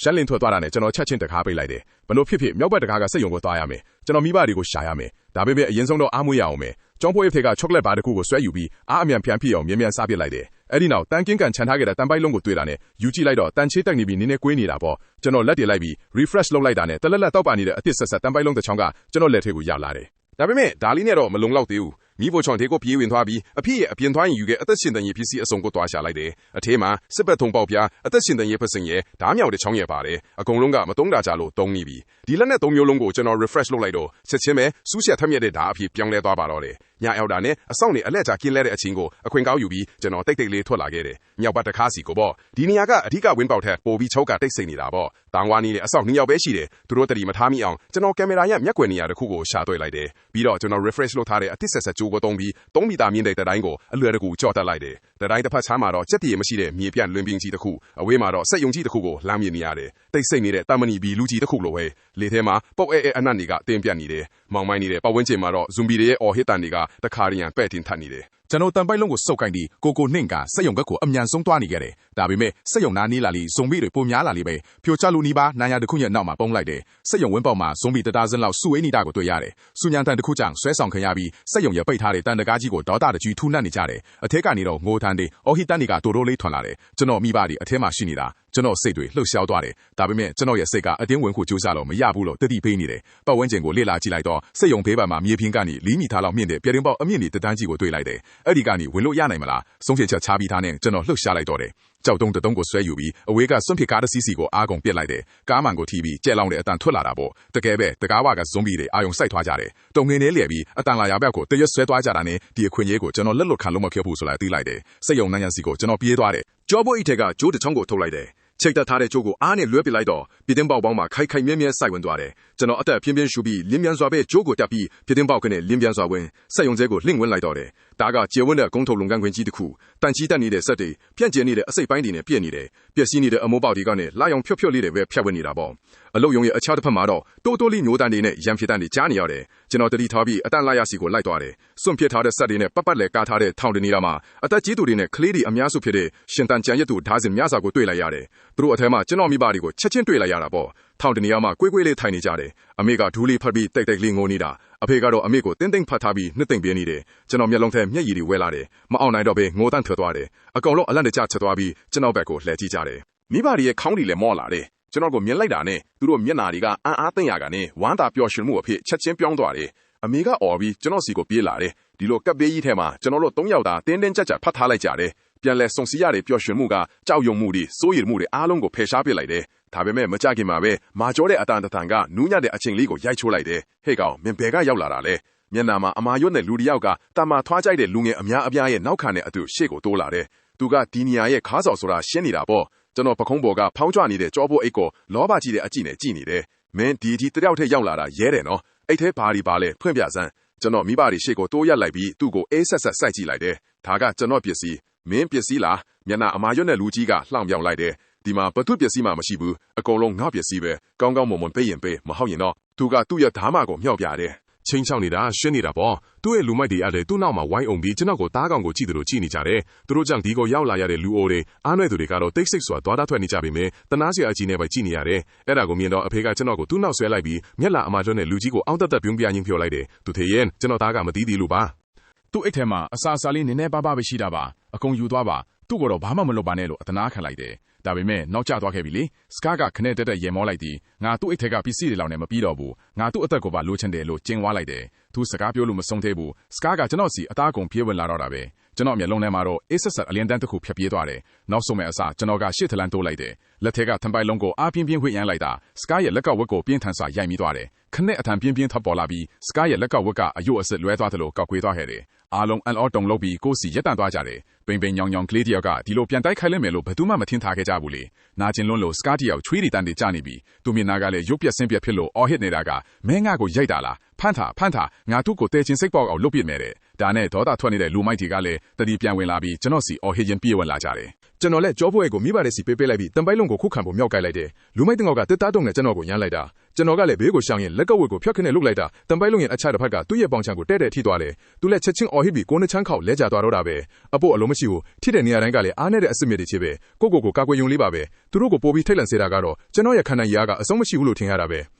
ရှမ်းလင်းထွက်သွားတာနဲ့ကျွန်တော်ချက်ချင်းတကားပိတ်လိုက်တယ်ဘလို့ဖြစ်မြောက်ဘက်တကားကစက်ရုံကိုသွားရမယ်ကျွန်တော်မိဘတွေကိုရှာရမယ်ဒါပေမဲ့အရင်ဆုံးတော့အားမွေးရအောင်မယ်ကျောင်းဖိုးအိတ်ထဲကချောကလက်ဘာတစ်ခုကိုဆွဲယူပြီးအားအမြန်ပြန်ပြည့်အောင်မြန်စားပစ်လိုက်တယ်အဲ့ဒီနောက်တန်ကင်းကန်ခြံထားခဲ့တဲ့တန်ပိုက်လုံးကိုတွေ့တာနဲ့ယူကြည့်လိုက်တော့တန်ချေးတက်နေပြီးနင်းနေကွေးနေတာပေါ့ကျွန်တော်လက်တွေလိုက်ပြီး refresh လုပ်လိုက်တာနဲ့တလက်လက်တောက်ပါနေတဲ့အစ်စ်ဆက်ဆက်တန်ပိုက်လုံးတစ်ချောင်းကကျွန်တော်လက်ထဲကိုရောက်လာတယ်ဒါပေမဲ့ဒါလေးနဲ့တော့မလုံလောက်သေးဘူးမိဖို့ချောင်းတွေကိုပြေးဝင်သွားပြီးအဖေရဲ့အပြင်သွားရင်ယူခဲ့အသက်ရှင်တန်ရေးပစ္စည်းအစုံကိုတွားရှာလိုက်တယ်အထဲမှာစစ်ပတ်ထုံပေါက်ပြားအသက်ရှင်တန်ရေးပစင်ရဲ့ဓားမြောက်တဲ့ချောင်းရဲ့ပါတယ်အကုန်လုံးကမတုံးတာကြလို့တုံးနေပြီဒီလက်နဲ့၃မျိုးလုံးကိုကျွန်တော် refresh လုပ်လိုက်တော့ချက်ချင်းပဲစူးဆက်ထက်မြက်တဲ့ဓားအဖြစ်ပြောင်းလဲသွားပါတော့တယ်ညရောက်တာနဲ့အဆောင်နေအလက်ချကင်းလဲတဲ့အချင်းကိုအခွင့်ကောက်ယူပြီးကျွန်တော်တိတ်တိတ်လေးထွက်လာခဲ့တယ်မြောက်ဘက်တစ်ခါစီကိုပေါ့ဒီနေရာကအဓိကဝင်းပေါက်ထက်ပိုပြီးချောက်ကတိတ်ဆိတ်နေတာပေါ့တောင်ဝါနေတဲ့အဆောင်2ယောက်ပဲရှိတယ်သူတို့တတိမထားမိအောင်ကျွန်တော်ကင်မရာရဲ့မျက်ကွယ်နေရာတစ်ခုကိုရှာတွေ့လိုက်တယ်ပြီးတော့ကျွန်တော် refresh လုပ်ထားတဲ့အတစ်ဆက်ဆက်ကြိုးကိုတုံးပြီး3မီတာမြင့်တဲ့တိုင်းကိုအလွယ်တကူကြော့တက်လိုက်တယ်တိုင်းတစ်ဖက်ချမ်းမှာတော့ကြက်တည်မရှိတဲ့မြေပြန့်လွင်ပင်ကြီးတစ်ခုအဝေးမှာတော့စက်ယုံကြီးတစ်ခုကိုလမ်းမြင်နေရတယ်တိတ်ဆိတ်နေတဲ့တာမဏီဘီလူကြီးတစ်ခုလိုပဲလေထဲမှာပုတ်အနတ်တွေကတင်းပြတ်နေတယ်မောင်မိုင်းနေတဲ့ပတ်ဝန်းကျင်မှာတော့ဇွန်ဘီတွေရဲ့အော်ဟစ်တန်တွေကတခါရံပဲ့တင်ထပ်နေတယ်ကျွန်တော်တန်ပိုက်လုံးကိုစုပ်ကိုင်းပြီးကိုနှင့်ကစက်ယုံဘက်ကိုအမြန်ဆုံးသွားနေခဲ့တယ်ဒါပေမဲ့စက်ယုံနားနီးလာလိဇုံဘီတွေပုံများလာလိပဲဖြိုချလူနီးပါနိုင်ရတစ်ခုရဲ့နောက်မှာပုံလိုက်တယ်စက်ယုံဝင်းပေါက်မှာဇုံဘီတသားစင်းလောက်စုဝေးနေတာကိုတွေ့ရတယ်စူညံတန်တစ်ခုကြောင့်ဆွဲဆောင်ခံရပြီးစက်ယုံရဲ့ပိတ်ထားတဲ့တန်တကားကြီးကိုဒေါတာတကြီးထူနှက်နေကြတယ်အထက်ကနေတော့ငိုထန်တွေအော်ဟစ်တန်တွေကတိုးလေးထွန်လာတယ်ကျွန်တော်မိဘတွေအထက်မှာရှိနေတာကျွန်တော်စိတ်တွေလှုပ်ရှားသွားတယ်ဒါပေမဲ့ကျွန်တော်ရဲ့စိတ်ကအတင်းဝင်ခုကြိုးစားလို့မရဘူးလို့တတိပေးနေတယ်ပတ်ဝန်းကျင်ကိုလေ့လာကြည့်လိုက်တော့စက်ယုံဘေးဘက်မှာမြေပြင်ကနေ4မီတာလောက်မြင့်တဲ့ပြတင်းပေါက်အမြင့်တွေတန်းကြီးကိုတွေ့လိုက်တယ်အဲ့ဒီကနေဝင်လို့ရနိုင်မလားဆုံးဖြတ်ချက်ချပြီးသားနဲ့ကျွန်တော်လှုပ်ရှားလိုက်တော့တယ်ကြောက်တုံးတုံးကိုဆွဲယူပြီးအဝေးကစွန့်ပစ်ကားတစ်စီးစီကိုအားကုန်ပစ်လိုက်တယ်ကားမှန်ကိုထိပြီးကြဲလောင်တဲ့အတန်ထွက်လာတာပေါ့တကယ်ပဲတကားဝကဇွန်ဘီတွေအာယုံစိုက်သွားကြတယ်တုံငင်းလေးလျက်ပြီးအတန်လာရဘက်ကိုတရွတ်ဆွဲသွားကြတာနဲ့ဒီအခွင့်အရေးကိုကျွန်တော်လက်လွတ်ခံလို့မဖြစ်ဘူးဆိုတာသိလိုက်တယ်စက်ယုံနိုင်ရစီကိုကျွန်တော်ပြေးသွားတယ်ကြောဘို့အိတ်ထက်ကဂျိုးတစ်ချောင်းကိုထုတ်လိုက်တယ်ချိတ်တက်ထားတဲ့ကြိုးကိုအားနဲ့လွှဲပစ်လိုက်တော့ပြတင်းပေါက်ပေါင်းမှာခိုင်မြဲမြဲစိုက်ဝင်သွားတယ်ကျွန်တော်အသက်ပြင်းပြင်းရှူပြီးလင်းပြန်စွာပဲကြိုးကိုတက်ပြီးပြတင်းပေါက်ကနေလင်းပြန်စွာဝင်စက်ယုံကျဲကိုလှင့်ဝင်လိုက်တော့တယ်ဒါကကျေဝန်းတဲ့ကုန်းထုံလုံကန်ခွင်ကြီးတစ်ခုတန်ကြီးတက်နေတဲ့စက်တွေပြန့်ကျဲနေတဲ့အစိပ်ပိုင်းတွေနဲ့ပြည့်နေတယ်ပျက်စီးနေတဲ့အမိုးပေါက်တွေကနေလာရောင်ဖြွတ်လေးတွေပဲဖြတ်ဝင်နေတာပေါ့အလုတ်ယုံရဲ့အခြားတစ်ဖက်မှာတော့တိုးလေးမျိုးတန်တွေနဲ့ရံဖြစ်တန်တွေကြားနေရတယ်ကျွန်တော်တတိထားပြီးအတန်လာရစီကိုလိုက်သွားတယ်စွန့်ပစ်ထားတဲ့စက်တွေနဲ့ပတ်လဲကားထားတဲ့ထောင်တနေတာမှာအသက်ကြီးသူတွေနဲ့ကလေးတွေအများစုဖြစ်တဲ့ရှင်တန်ကြံရစ်သူဓာတ်စင်များစွာကိုတွေ့လိုက်ရတယ်သူတို့အထက်မှာကျွန်တော်မိဘတွေကိုချက်ချင်းတွေ့လိုက်ရတာပေါ့ထောင်တနေရာမှာကွေးလေးထိုင်နေကြတယ်အမေကဒူးလေးဖတ်ပြီးတိတ်လေးငိုနေတာအဖေကတော့အမေကိုတင်းဖတ်ထားပြီးနှစ်သိမ့်ပြင်းနေတယ်ကျွန်တော်မျက်လုံးထဲမျက်ရည်တွေဝဲလာတယ်မအောင်နိုင်တော့ပဲငိုတန်းထွက်သွားတယ်အကောင်လုံးအလန့်တကျချက်သွားပြီးကျွန်တော်ဘက်ကိုလှည့်ကြည့်ကြတယ်မိဘတွေရဲ့ခေါင်းတွေလည်းမော့လာတယ်ကျွန်တော်ကိုမြင်လိုက်တာနဲ့သူတို့မျက်နာတွေကအံ့အားသင့်ရကနေဝမ်းသာပျော်ရွှင်မှုအဖြစ်ချက်ချင်းပြောင်းသွားတယ်အမေကအော်ပြီးကျွန်တော်စီကိုပြေးလာတယ်ဒီလိုကပ်ပေးကြီးထဲမှာကျွန်တော်တို့3ယောက်သာတင်းကြပ်ဖတ်ထားလိုက်ကြတယ်ပြန်လဲစုံစီရတဲ့ပျော်ရွှင်မှုကကြောက်ရွံ့မှုတွေစိုးရိမ်မှုတွေအားလုံးကိုဖယ်ရှားပစ်လိုက်တယ်ဒါပေမဲ့မကြခင်မှာပဲမာကျော်တဲ့အတန်တန်ကနူးညံ့တဲ့အချိန်လေးကိုရိုက်ချိုးလိုက်တယ်ဟဲ့ကောင်မင်းဘယ်ကရောက်လာတာလဲမျက်နှာမှာအမာရွတ်တဲ့လူတစ်ယောက်ကတာမာထွားကြိုက်တဲ့လူငယ်အများအပြားရဲ့နောက်ခံတဲ့အတူရှေ့ကိုတိုးလာတယ်သူကဒီနီယာရဲ့ခါးဆော်ဆိုတာရှင်းနေတာပေါ့ကျွန်တော်ပခုံးပေါ်ကဖောင်းကြွနေတဲ့ကြောပိုးအိတ်ကိုလောဘကြီးတဲ့အကြည့်နဲ့ကြည့်နေတယ်မင်းဒီတယောက်ထဲရောက်လာတာရဲတယ်နော်အိတ်ထဲဘာလဲဖွင့်ပြစမ်းကျွန်တော်မိဘတွေရှေ့ကိုတိုးရက်လိုက်ပြီးသူ့ကိုအေးဆက်စိုက်ကြည့်လိုက်တယ်ဒါကကျွန်တော်ပစ္စည်းမင်းပစ္စည်းလားမျက်နှာအမာရွတ်တဲ့လူကြီးကလှောင်ပြောင်လိုက်တယ်ဒီမှာဘသူပစ္စည်းမှမရှိဘူးအကုန်လုံးငါပစ္စည်းပဲကောင်းမွန်ပေးရင်ပေးမဟုတ်ရင်တော့သူကသူ့ရဲ့ဓာမကိုမြှောက်ပြတယ်ချင်းချောင်းနေတာရှင်းနေတာပေါ့သူ့ရဲ့လူမိုက်တွေအဲ့သူ့နောက်မှာဝိုင်းအောင်ပြီးကျွန်တော်ကိုတားကောင်ကိုကြည့်တယ်လို့ကြည့်နေကြတယ်သူတို့ကြောင့်ဒီကိုရောက်လာရတဲ့လူအိုတွေအားနွယ်သူတွေကတော့တိတ်ဆိတ်စွာသွားတာထွက်နေကြပြီမယ်တနာစရာအကြီးနဲ့ပဲကြည့်နေရတယ်အဲ့ဒါကိုမြင်တော့အဖေကကျွန်တော်ကိုသူ့နောက်ဆွဲလိုက်ပြီးမျက်လာအမာကျွန်းနဲ့လူကြီးကိုအောင်းတက်ပြုံးပြရင်းပြောလိုက်တယ်သူထေရင်ကျွန်တော်သားကမသိသေးလို့ပါသူ့အိတ်ထဲမှာအစာလေးနည်းနည်းပါးပဲရှိတာပါအကုန်ယူသွားပါသူ့ကိုတော့ဘာမှမလုပ်ပါနဲ့လို့အတနာခံလိုက်တယ်ဒါပေမဲ့နောက်ကျသွားခဲ့ပြီလေစကားကခနဲ့တက်ရေမောလိုက်သည်ငါသူ့အိတ်ထက်ကပစ္စည်းတွေလောက်နဲ့မပြီးတော့ဘူးငါသူ့အသက်ကိုပါလိုချင်တယ်လို့ကျင်ဝါလိုက်တယ်သူစကားပြောလို့မဆုံးသေးဘူးစကားကကျွန်တော်စီအသားကုန်ပြေးဝင်လာတော့တာပဲကျွန်တော်မျက်လုံးထဲမှာတော့အေးဆက်အလင်းတန်းတစ်ခုဖြတ်ပြေးသွားတယ်နောက်ဆုံးမဲ့အစကျွန်တော်ကရှစ်ထလန်တိုးလိုက်တယ်လက်ထဲကထံပိုက်လုံးကိုအားပြင်းဝှေ့ရမ်းလိုက်တာစကားရဲ့လက်ကဝက်ကိုပြင်းထန်စွာရိုက်မိသွားတယ်ခနဲ့အထံပြင်းထပ်ပေါ်လာပြီးစကားရဲ့လက်ကဝက်ကအယို့အစစ်လွဲသွားသလိုကောက်ကွေးသွားခဲ့တယ်အားလုံးအန်အော်တုံလုပ်ပြီးကိုစီရက်တန်သွားကြတယ်ပိန်ညောင်ကလေးတယောက်ကဒီလိုပြန်တိုက်ခိုက်လိုက်မယ်လို့ဘယ်သူမှမထင်ထားခဲ့ကြဘူးလေနာကျင်လွန်းလို့စကားတယောက်ချွေးတွေတန်းတွေကျနေပြီးသူမျက်နှာကလည်းရုပ်ပြက်ဆင်းပြက်ဖြစ်လို့အော်ဟစ်နေတာကမဲငါကိုရိုက်တာလားဖမ်းတာငါသူ့ကိုတဲချင်းစိတ်ပေါက်အောင်လုပ်ပြစ်မယ်တဲ့ ဒါနဲ့ဒေါသထွက်နေတဲ့လူမိုက်တွေကလည်းတတိပြန်ဝင်လာပြီးကျွန်တော်စီအော်ဟစ်ရင်ပြေးဝင်လာကြတယ်ကျွန်တော်လည်းကြောပွဲကိုမိဘတဲ့စီပေးလိုက်ပြီးတံပိုက်လုံးကိုခုခံဖို့မြောက်ကိုက်လိုက်တယ်လူမိုက်တငေါကတစ်သားတုံနဲ့ကျွန်တော်ကိုရမ်းလိုက်တာကျွန်တော်ကလည်းဘေးကိုရှောင်ရင်လက်ကဝက်ကိုဖြတ်ခနဲ့လုတ်လိုက်တာတံပိုက်လုံးရဲ့အချတစ်ဖက်ကသူ့ရဲ့ပေါင်ချံကိုတဲ့ထိသွားတယ်သူလည်းချက်ချင်းအော်ဟစ်ပြီးကိုနှစ်ချမ်းခေါက်လဲကျသွားတော့တာပဲအဖို့အလုံးမရှိဘူးထိတဲ့နေရာတိုင်းကလည်းအားနဲ့တဲ့အစ်စ်မြစ်တွေချစ်ပဲကိုကာကွယ်ယုံလေးပါပဲသူတို့ကိုပို့ပြီးထိတ်လန့်စေတာကတော့ကျွန်တော်ရဲ့ခန္ဓာရည်ကအဆုံးမရှိဘူးလို့ထင်ရတာပ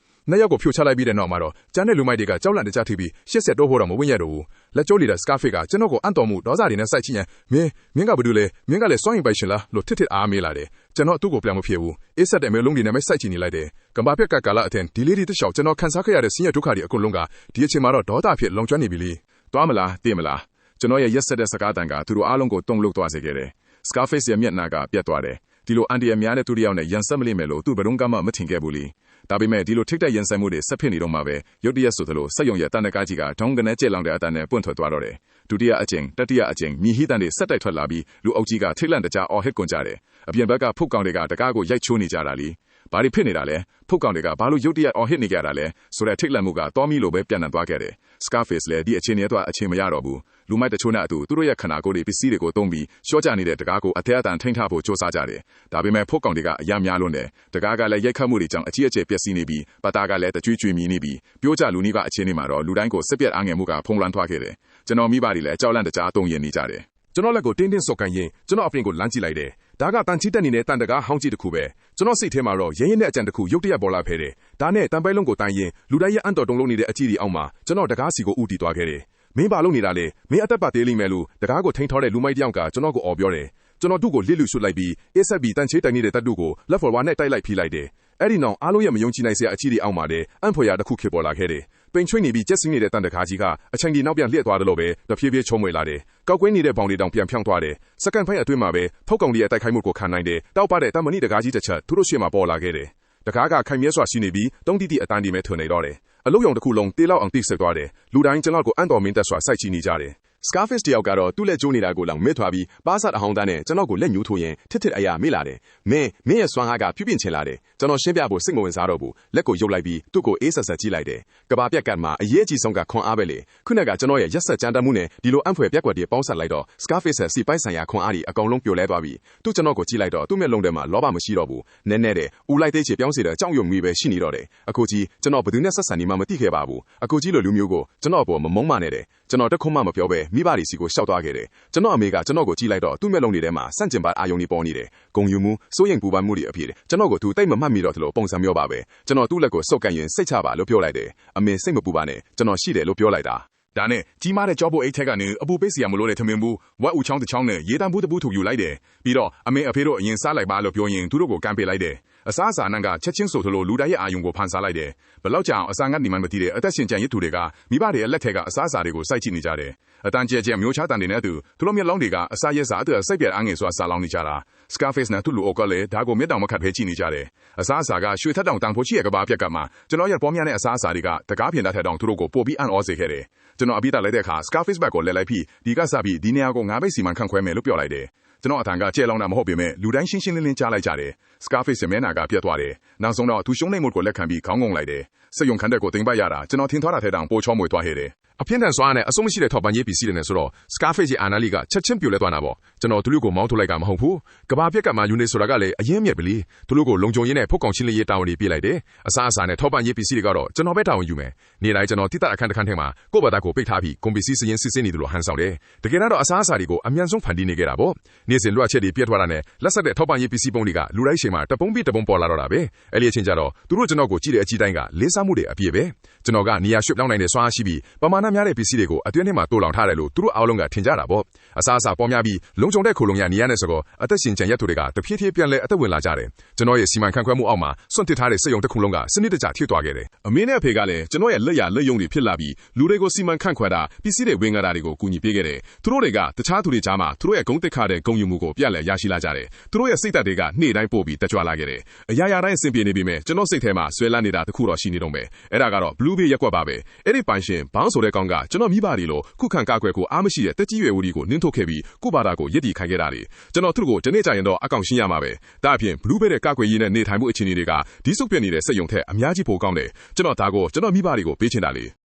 ဲနှစ်ယောက်ကိုဖြိုချလိုက်ပြီးတဲ့နောက်မှာတော့ကျန်တဲ့လူမိုက်တွေကကြောက်လန့်တကြားထိပြီးရှစ်ဆက်တိုးဖို့တော့မဝင်ရတော့ဘူးလက်ကျိုးလီတဲ့စကားဖေးကကျွန်တော်ကိုအံ့တော်မှုဒေါသတွေနဲ့စိုက်ချင်ရင်မင်းကဘာလို့လဲမင်းကလည်းစွန့်ရင်ပိုင်ရှင်လားလို့ထစ်အားမေးလာတယ်ကျွန်တော်သူ့ကိုပြန်မဖြစ်ဘူးအေးဆက်တဲ့မဲလုံးတွေနဲ့ပဲစိုက်ချင်နေလိုက်တယ်ကမ္ဘာပြက်ကကာလအထင်ဒီလေးဒီတလျှောက်ကျွန်တော်ခံစားခဲ့ရတဲ့ဆင်းရဲဒုက္ခတွေအကုန်လုံးကဒီအချိန်မှာတော့ဒေါသဖြစ်လုံကျွမ်းနေပြီလေသွားမလားတည်မလားကျွန်တော်ရဲ့ရက်ဆက်တဲ့စကားတန်ကသူတို့အားလုံးကိုတုံ့လုပ်သွားစေခဲ့တယ်စကားဖေးရဲ့မျက်နှာကပြတ်သွားတယ်ဒီလိုအန်တီအများနဲ့သူတယောက်နဲ့ရန်ဆက်မလိမ့်မယ်လို့သူဘယ်တော့မှမထင်ခဲ့ဘူးလေဒါပေမဲ့ဒီလိုထိတ်တဲ့ရန်ဆက်မှုတွေဆက်ဖြစ်နေတော့မှပဲရုတ်တရက်ဆိုသလိုစက်ယုံရဲ့တန်တကားကြီးကဒုံကနေကျက်လောင်တဲ့အတန်နဲ့ပွင့်ထွက်သွားတော့တယ်ဒုတိယအကြိမ်တတိယအကြိမ်မြည်ဟိတန်တွေဆက်တိုက်ထွက်လာပြီးလူအုပ်ကြီးကထိတ်လန့်တကြားအော်ဟစ်ကွန်ကြတယ်အပြင်ဘက်ကဖုတ်ကောင်တွေကတကားကိုရိုက်ချိုးနေကြတာလीဘာတွေဖြစ်နေတာလဲဖုတ်ကောင်တွေကဘာလို့ရုတ်တရက်အော်ဟစ်နေကြတာလဲဆိုတဲ့ထိတ်လန့်မှုကတော်မီလိုပဲပြန်လည်သွားခဲ့တယ် Scarface လည်းဒီအချိန်နဲ့တော့အချိန်မရတော့ဘူးလူမိုက်တချို့နဲ့အတူသူတို့ရဲ့ခန္ဓာကိုယ်တွေပစ္စည်းတွေကိုသုံးပြီးရှော့ချနေတဲ့တကားကိုအထက်အတန်ထိန်းထားဖို့စ조사ကြတယ်ဒါပေမဲ့ဖုတ်ကောင်တွေကအများများလွန်းတယ်တကားကလည်းရိုက်ခတ်မှုတွေကြောင့်အကြီးအကျယ်ပျက်စီးနေပြီးပတာကလည်းတကြွေးကြွေးမြည်နေပြီးပြိုးကျလူနီးကအချင်းတွေမှာတော့လူတိုင်းကိုစစ်ပြက်အားငယ်မှုကဖုံးလွှမ်းထွားခဲ့တယ်ကျွန်တော်မိဘတွေလည်းကြောက်လန့်တကြားတုံ့ရင်နေကြတယ်ကျွန်တော်လက်ကိုတင်းတင်းစော့ကန်ရင်ကျွန်တော်အပြင်ကိုလမ်းကြည့်လိုက်တယ်ဒါကတန်ချီတက်နေတဲ့တန်တကားဟောင်းကြီးတစ်ခုပဲကျွန်တော်စိတ်ထဲမှာတော့ရင်းရင်းနဲ့အကြံတစ်ခုရုတ်တရက်ပေါ်လာဖဲတယ်ဒါနဲ့တန်ပိုက်လုံးကိုတိုင်ရင်လူတိုင်းရဲ့အံ့တော်တုံလုံးနေတဲ့အကြည့်ဒီအောက်မှာကျွန်တော်တကားစီကိုဥတီသွားခဲ့တယ်မင်းဘာလုပ်နေတာလဲမင်းအသက်ပါသေးလိမ့်မယ်လို့တကားကိုထိန်းထောတဲ့လူမိုက်တယောက်ကကျွန်တော်ကိုအော်ပြောတယ်ကျွန်တော်သူ့ကိုလစ်လူရှုလိုက်ပြီးအေးဆက်ပြီးတန်ချေးတိုင်နေတဲ့တပ်တို့ကိုလက်ဖော်ဝါနဲ့တိုက်လိုက်ဖိလိုက်တယ်အဲ့ဒီနောက်အားလုံးရဲ့မယုံကြည်နိုင်စရာအချီဒီအောက်မှာလည်းအံ့ဖွယ်ရာတစ်ခုဖြစ်ပေါ်လာခဲ့တယ်ပိန်ချွေးနေပြီးကျက်စင်းနေတဲ့တန်တကားကြီးကအချိန်ကြီးနောက်ပြန်လှည့်သွားတယ်လို့ပဲတဖြည်းဖြည်းချုံမွေလာတယ်ကောက်ကွင်းနေတဲ့ဘောင်တွေတောင်ပြန်ဖြောင်းသွားတယ်စက္ကန့်ပိုင်းအတွင်းမှာပဲဖုတ်ကောင်တွေရဲ့တိုက်ခိုက်မှုကိုခံနိုင်တယ်တောက်ပတဲ့တမဏိတကားကြီးတစ်ချက်သူတို့ရှေ့မှာပေါ်လာခဲ့တယ်တကားကခိုင်မြဲစွာရှိနေပြီးတုံးတိတိအတန်းဒီမဲ့ထွင်နေတော့တယ်အလုတ်ရောင်တစ်ခုလုံးတေးလောက်အောင်တိတ်ဆက်သွားတယ်လူတိုင်းကျွန်တော်ကိုအံ့တော်မင်းသက်စွာစိုက်ကြည့်နေကြတယ်Scarface တယောက်ကတော့သူ့လက်ကျိုးနေတာကိုလောင်မစ်ထွားပြီးပါးစပ်အဟောင်းသားနဲ့ကျွန်တော်ကိုလက်ညှိုးထိုးရင်ထစ်အရာမေ့လာတယ်မင်းရဲ့စွမ်းအားကဖြူးပြင်းချင်လာတယ်ကျွန်တော်ရှင်းပြဖို့စိတ်မဝင်စားတော့ဘူးလက်ကိုရုပ်လိုက်ပြီးသူ့ကိုအေးဆက်ဆက်ကြည့်လိုက်တယ်ကဘာပြက်ကတ်မှာအရေးအကြီးဆုံးကခွန်အားပဲလေခုနကကျွန်တော်ရဲ့ရက်ဆက်ကြမ်းတမ်းမှုနဲ့ဒီလိုအံ့ဖွယ်ပြက်ကွက်တွေပေါင်းစပ်လိုက်တော့ Scarface ရဲ့စီပိုင်းဆိုင်ရာခွန်အားတွေအကောင်လုံးပြိုလဲသွားပြီးသူကျွန်တော်ကိုကြည့်လိုက်တော့သူ့မျက်လုံးထဲမှာလောဘမရှိတော့ဘူးနဲနဲတဲ့ဦးလိုက်သေးချေပြောင်းစေတဲ့အကြောင်းယုံမီပဲရှိနေတော့တယ်အခုကြီးကျွန်တော်ဘယ်သူနဲ့ဆက်ဆံနေမှမသိခဲ့ပါဘူးအခုကြီးလိုလူမျိုးကိုကျွန်တော်အပေါ်မမုန်းမနဲ့တဲ့ကျွန်တော်တခွန်းမှမပြောဘဲမိဘတွေစီကိုရှောက်သွားခဲ့တယ်ကျွန်တော်အမေကကျွန်တော်ကိုကြည့်လိုက်တော့သူ့မျက်လုံးတွေထဲမှာစန့်ကျင်ပါအာယုံတွေပေါ်နေတယ်ဂုံယူမှုစိုးရိမ်ပူပန်မှုတွေအဖြစ်ကျွန်တော်ကိုသူတိတ်မမှတ်မိတော့သလိုပုံစံမျိုးပါပဲကျွန်တော်သူ့လက်ကိုစုပ်ကန်ရင်စိတ်ချပါလို့ပြောလိုက်တယ်အမေစိတ်မပူပါနဲ့ကျွန်တော်ရှိတယ်လို့ပြောလိုက်တာဒါနဲ့ကြီးမားတဲ့ကြောပုတ်အိတ်ထက်ကနေအပူပိတ်စီရမလို့တဲ့ထမင်းဘူးဝက်ဦးချောင်းတစ်ချောင်းနဲ့ရေတံဘူးတစ်ဘူးထုတ်ယူလိုက်တယ်ပြီးတော့အမေအဖေတို့အရင်စားလိုက်ပါလို့ပြောရင်သူတို့ကိုကမ်းပေးလိုက်တယ်အစားအစာနံကချက်ချင်းဆိုသလိုလူတိုင်းရဲ့အာယုံကိုဖန်ဆားလိုက်တယ်ဘလောက်ကြောင်အစာငတ်နေမှမသိတဲ့အသက်ရှင်ကြံရစ်သူတွေကမိဘတွေရဲ့လက်ထက်ကအစားအစာတွေကိုစိုက်ကြည့်နေကြတယ်အတန်ကျဲကျဲမျိုးချတန်တွေနဲ့အတူသူတို့မျက်လုံးတွေကအစာရဲစာအတူစိတ်ပြက်အားငယ်စွာစာလောင်နေကြတာ Scarface နဲ့သူ့လူအုပ်ကလည်းဒါကိုမျက်တောင်မခတ်ဖဲကြည့်နေကြတယ်အစားအစာကရွှေထက်တောင်တန်ဖိုးရှိရဲ့ကဘာပြက်ကမှကျွန်တော်ရဲ့ပေါ်များတဲ့အစားအစာတွေကတကားပြင်တတ်တဲ့တောင်သူတို့ကိုပို့ပြီးအံ့ဩစေခဲ့တယ်ကျွန်တော်အပိတာလိုက်တဲ့အခါ Scarface ဘက်ကိုလဲလိုက်ပြီးဒီကစားပြီးဒီနေရာကိုငါးဘိတ်စီမံခန့်ခွဲမယ်လို့ပြောလိုက်တယ်ကျွန်တော်အထံကကျဲလောင်တာမဟုတ်ပေမဲ့လူတိုင်းရှင်းရှင်းလင်းလင်းကြားလိုက်ကြတယ် Scarface ရဲ့မျက်နှာကပြတ်သွားတယ်နောက်ဆုံးတော့သူရှုံးနေမှုကိုလက်ခံပြီးခေါင်းငုံလိုက်တယ်စက်ယုံခန်းတဲ့ကိုတင်ပတ်ရတာကျွန်တော်ထင်ထားတာထဲတောင်ပိုချောမွေသွားခဲ့တယ်အပြင်းထန်စွာနဲ့အဆုံးမရှိတဲ့ထောက်ပံ့ရေးပစ္စည်းတွေနဲ့ဆိုတော့ Scarface ရဲ့အာနာလီကချက်ချင်းပြိုလဲသွားတာပေါ့ကျွန်တော်သူတို့ကိုမောင်းထုတ်လိုက်ကမဟုတ်ဘူးကဘာပြက်ကမှယူနေဆိုတာကလည်းအရင်မြက်ပလီသူတို့ကိုလုံခြုံရေးနဲ့ဖုတ်ကောင်ချင်းလေးရေးတာဝန်တွေပြလိုက်တယ်အစားအစာနဲ့ထောက်ပံ့ရေးပစ္စည်းတွေကတော့ကျွန်တော်ပဲတာဝန်ယူမယ်နေ့တိုင်းကျွန်တော်တိတအခန်းတစ်ခန်းထဲမှာကိုယ့်ဘာသာကိုပိတ်ထားပြီးကွန်ပစ္စည်းစရင်စစ်စင်းနေတယ်လို့ဟန်ဆောင်တယ်တကယ်တော့အစားအစာတွေကိုအမြန်ဆုံးဖန်တီးနေခဲ့တာပေါ့နေ့စဉ်လွှတ်ချက်တွေပြတ်သွားတာနဲ့လက်ဆက်တဲ့ထောက်ပံ့ရေးပစ္စည်းပုံတွေကလူတိုင်းချိန်မှာတပုံးပြီးတပုံးပေါ်လာတော့တာပဲအဲ့ဒီအချိန်ကျတော့သူတို့ကျွန်တော်ကိုကြည့်တဲ့အကြည့်တိုင်းကလေးစားမှုတွေအပြည့်ပဲကျွန်တော်ကနေရာရွှေ့ပြောင်းနိုင်တဲ့စွမ်းအားရှိပြီးပမာဏများတဲ့ပစ္စည်းတွေကိုအတွင်းထဲမှာတိုးလောင်ထားတယ်လို့သူတို့အားလုံးကထင်ကြတာပေါ့အစားအစာပေါ်များပြီးလုံခြုံတဲ့ခိုလုံရနေရတဲ့စကောအသက်ရှင်ကြံရက်သူတွေကတဖြည်းဖြည်းပြန်လဲအသက်ဝင်လာကြတယ်ကျွန်တော်ရဲ့စီမံခန့်ခွဲမှုအောက်မှာစွန့်တစ်ထားတဲ့စက်ရုံတစ်ခုလုံးကစနစ်တကျထိသွားခဲ့တယ်အမေနဲ့အဖေကလည်းကျွန်တော်ရဲ့လက်ရလက်ယုံတွေဖြစ်လာပြီးလူတွေကိုစီမံခန့်ခွဲတာပစ္စည်းတွေဝင်ကြတာတွေကိုကူညီပေးခဲ့တယ်သူတို့တွေကတခြားသူတွေကြားမှာသူတို့ရဲ့ဂုဏ်သိက္ခာတဲ့ဂုဏ်ယူမှုကိုပြလက်ရရှိလာကြတယ်သူတို့ရဲ့စိတ်ဓာတ်တွေကနေ့တိုင်းပို့ပြီးတက်ကြွလာခဲ့တယ်အရာရာတိုင်းအဆင်ပြေနေပြီမဲ့ကျွန်တော်စိတ်ထဲမှာဆွဲလန်းနေတာတခုတော့ရှိနေတော့မယ်အဲ့ဒါကတော့ Blue Bay ရက်ကွက်ပါပဲအဲ့ဒီပိုင်ရှင်ဘောင်းဆိုတဲ့ကောင်ကကျွန်တော်မိဘတွေလိုခုခံကာကွယ်ကိုအားမရှိတဲ့တက်ကြီးရွယ်ဦးတွေကိုနင်းထုတ်ခဲ့ပြီးကိုဘာသာကိုရည်တည်ခိုင်းခဲ့တာလေကျွန်တော်သူ့ကိုဒီနေ့ကျရင်တော့အကောင်ရှင်းရမှာပဲဒါအပြင် Blue Bay ရဲ့ကာကွယ်ရေးနဲ့နေထိုင်မှုအခြေအနေတွေကဒီစုပ်ပြနေတဲ့စက်ယုံထက်အများကြီးပိုကောင်းတယ်ကျွန်တော်ဒါကိုကျွန်တော်မိဘတွေကိုပေးချင်တာလေ